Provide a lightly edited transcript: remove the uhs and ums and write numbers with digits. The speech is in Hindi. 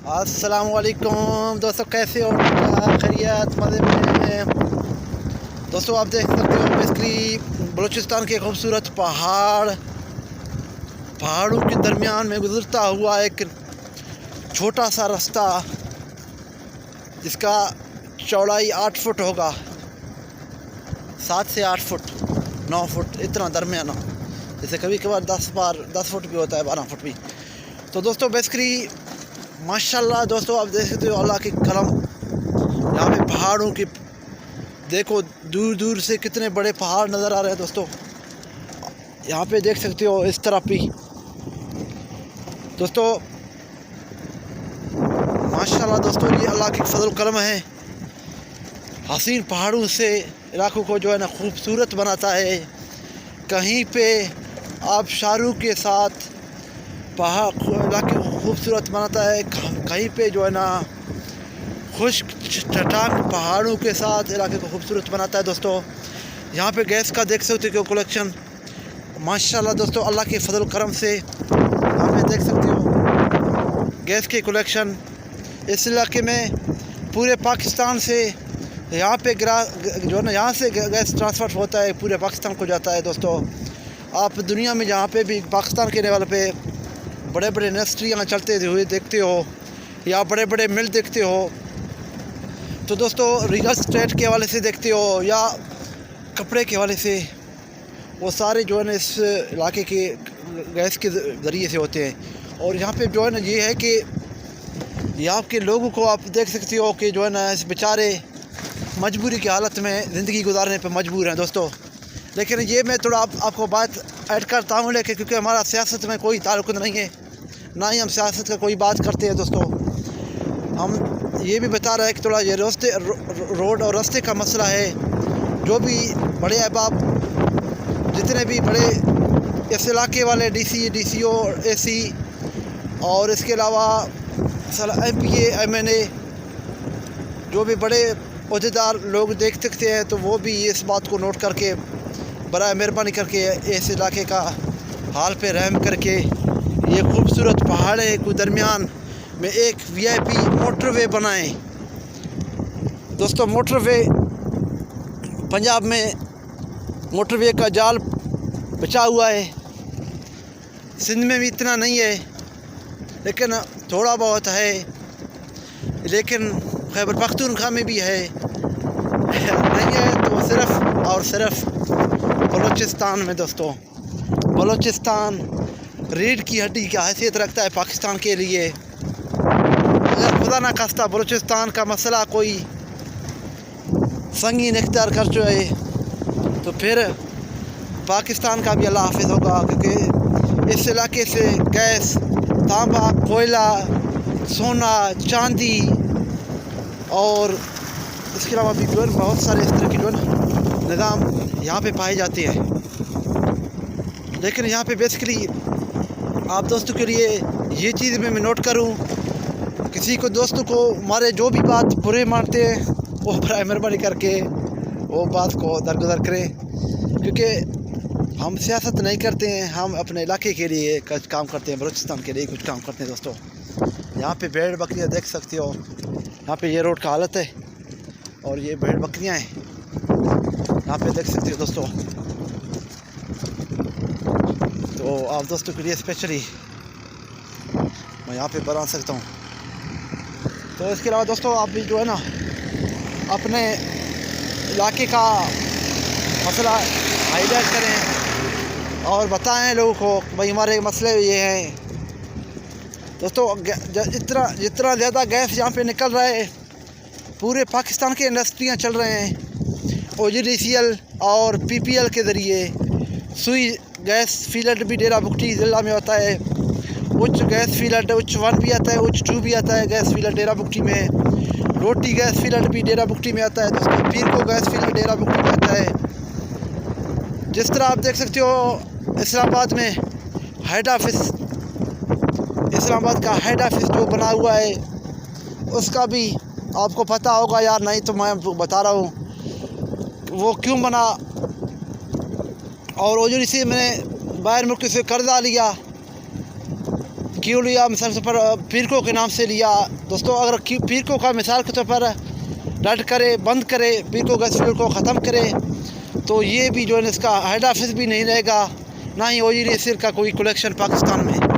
अस्सलामुअलैकुम दोस्तों, कैसे हो? क्या खैरियत? मज़े में? दोस्तों आप देख सकते हो बेसिकली बलूचिस्तान के खूबसूरत पहाड़ों के दरमियान में गुजरता हुआ एक छोटा सा रास्ता जिसका चौड़ाई 8 फुट होगा, 7 से 8 फुट, 9 फुट इतना दरमियाना। जैसे कभी कभार 10 फुट भी होता है, 12 फुट भी। तो दोस्तों बेसिकली माशाल्लाह दोस्तों आप देख सकते हो अल्लाह की करम। यहाँ पे पहाड़ों की देखो, दूर दूर से कितने बड़े पहाड़ नज़र आ रहे हैं दोस्तों। यहाँ पे देख सकते हो इस तरफ भी दोस्तों माशाल्लाह दोस्तों, ये अल्लाह की फजल करम है। हसीन पहाड़ों से इलाकों को जो है ना खूबसूरत बनाता है। कहीं पे आबशारों के साथ पहाड़ इलाके को खूबसूरत बनाता है, कहीं पे जो है ना खुश्क चट्टान पहाड़ों के साथ इलाके को खूबसूरत बनाता है दोस्तों। यहाँ पे गैस का देख सकते हो कलेक्शन माशाल्लाह दोस्तों, अल्लाह के फजल करम से यहाँ पे देख सकते हो गैस के कलेक्शन। इस इलाके में पूरे पाकिस्तान से यहाँ पे जो है ना यहाँ से गैस ट्रांसफ़र होता है, पूरे पाकिस्तान को जाता है दोस्तों। आप दुनिया में जहाँ पे भी पाकिस्तान के लेवल पे बड़े बड़े इंडस्ट्रियाँ चलते हुए देखते हो या बड़े बड़े मिल देखते हो, तो दोस्तों रियल स्टेट के हवाले से देखते हो या कपड़े के हवाले से, वो सारे जो है ना इस इलाके के गैस के ज़रिए से होते हैं। और यहाँ पे जो है ना ये है कि यहाँ के लोगों को आप देख सकते हो कि जो है ना इस बेचारे मजबूरी की हालत में ज़िंदगी गुजारने पे मजबूर हैं दोस्तों। लेकिन ये मैं थोड़ा आपको बात ऐड करता हूँ, लेकिन क्योंकि हमारा सियासत में कोई ताल्लुक़ नहीं है, ना ही हम सियासत का कोई बात करते हैं दोस्तों। हम ये भी बता रहे हैं कि थोड़ा ये रोड और रास्ते का मसला है। जो भी बड़े अहबाब, जितने भी बड़े इस इलाके वाले DCO AC और इसके अलावा MPA MNA जो भी बड़े ओहदेदार लोग देख सकते हैं, तो वो भी इस बात को नोट करके बराए मेहरबानी करके इस इलाके का हाल पे रहम करके ये खूबसूरत पहाड़े के दरमियान में एक VIP मोटरवे बनाएं दोस्तों। मोटरवे पंजाब में मोटरवे का जाल बचा हुआ है, सिंध में भी इतना नहीं है, लेकिन थोड़ा बहुत है। लेकिन खैबर पख्तूनख्वा में भी है नहीं है तो सिर्फ़ और सिर्फ बलूचिस्तान में दोस्तों। बलूचिस्तान रीढ़ की हड्डी की हैसियत रखता है पाकिस्तान के लिए। अगर खुदा ना खास्ता बलूचिस्तान का मसला कोई संगीन इख्तियार कर जाए तो फिर पाकिस्तान का भी अल्लाह हाफिज़ होगा, क्योंकि इस इलाके से गैस, तांबा, कोयला, सोना, चांदी और इसके अलावा भी जो है बहुत सारे इस तरह की जो है निज़ाम यहाँ पे पाए जाते हैं। लेकिन यहाँ पे बेसिकली आप दोस्तों के लिए ये चीज़ मैं नोट करूँ, किसी को दोस्तों को हमारे जो भी बात बुरे मानते हैं वो बराए मेहरबानी करके वो बात को दरगुजर करें, क्योंकि हम सियासत नहीं करते हैं, हम अपने इलाके के लिए कुछ काम करते हैं, बलूचिस्तान के लिए कुछ काम करते हैं दोस्तों। यहाँ पे भेड़ बकरियाँ देख सकते हो, यहाँ पे ये रोड का हालत है और ये भेड़ बकरियाँ हैं, यहाँ पे देख सकते हो दोस्तों। तो आप दोस्तों के लिए स्पेशली मैं यहाँ पे बना सकता हूँ। तो इसके अलावा दोस्तों आप भी जो है ना अपने इलाके का मसला हाईलाइट करें और बताएं लोगों को भाई हमारे मसले ये हैं दोस्तों। जितना ज़्यादा गैस यहाँ पे निकल रहा है, पूरे पाकिस्तान के इंडस्ट्रियाँ चल रहे हैं OGDCL और PPL के ज़रिए। सुई गैस फील्ड भी डेरा बुगटी ज़िला में होता है, उच्च गैस फील्ड उच्च 1 भी आता है, उच्च 2 भी आता है गैस फील्ड डेरा बुगटी में। रोटी गैस फील्ड भी डेरा बुगटी में आता है दोस्तों। पीर को गैस फील्ड डेरा बुगटी में आता है। जिस तरह आप देख सकते हो इस्लामाबाद में हेड ऑफिस, इस्लामाबाद का हेड ऑफिस जो बना हुआ है उसका भी आपको पता होगा यार, नहीं तो मैं बता रहा हूँ वो क्यों बना। और OGDCL मैंने बाहर मुल्क से कर्जा लिया क्यों लिया, मिसाल के तौर पर पीरको के नाम से लिया। दोस्तों अगर पीरको का मिसाल के तौर पर रद्द करे, बंद करे, पीरको गैस फ्यूल को ख़त्म करे, तो ये भी जो है इसका हेड ऑफिस भी नहीं रहेगा, ना ही ओजीरी का कोई कलेक्शन पाकिस्तान में।